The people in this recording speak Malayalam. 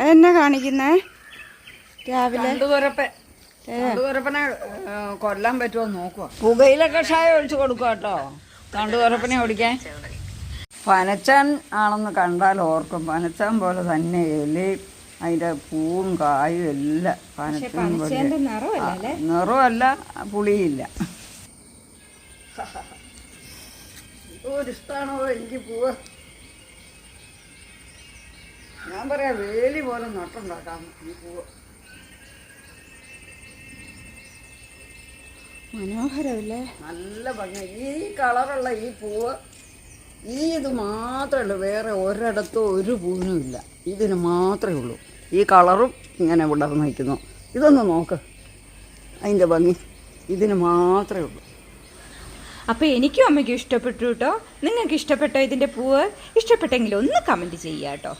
അതെന്നാ കാണിക്കുന്നേ രാവിലെ? തണ്ടുതുരപ്പനെ കൊല്ലാൻ പറ്റുമോ നോക്കുക. പുകയില കഷായം ഒഴിച്ച് കൊടുക്കുക കേട്ടോ തണ്ടുതുരപ്പനെ ഓടിക്കാൻ. പനച്ചാൻ ആണെന്ന് കണ്ടാൽ ഓർക്കും. പനച്ചാൻ പോലെ തന്നെ ഇലയും അതിൻ്റെ പൂവും കായും എല്ലാം പനച്ചാൻ പോലെ. നിറമല്ല, പുളിയില്ല. ഇഷ്ടമാണോ എനിക്ക് പൂവ്? ഞാൻ പറയാം വേലി പോലെ നട്ടുണ്ടാക്കാം ഈ പൂവ്. മനോഹരമല്ലേ? നല്ല ഭംഗി. ഈ കളറുള്ള ഈ പൂവ് ഇത് മാത്രമേ ഉള്ളൂ, വേറെ ഒരിടത്തും ഒരു പൂവിനും ഇല്ല. ഇതിന് മാത്രമേ ഉള്ളൂ. ഈ കളറും ഇങ്ങനെ വിടർന്ന് നിൽക്കുന്നു. ഇതൊന്ന് നോക്ക്, അതിൻ്റെ ഭംഗി ഇതിന് മാത്രമേ ഉള്ളൂ. അപ്പോൾ എനിക്കും അമ്മയ്ക്കും ഇഷ്ടപ്പെട്ടു കേട്ടോ. നിങ്ങൾക്ക് ഇഷ്ടപ്പെട്ടോ ഇതിൻ്റെ പൂവ്? ഇഷ്ടപ്പെട്ടെങ്കിൽ ഒന്ന് കമൻറ്റ് ചെയ്യാം കേട്ടോ.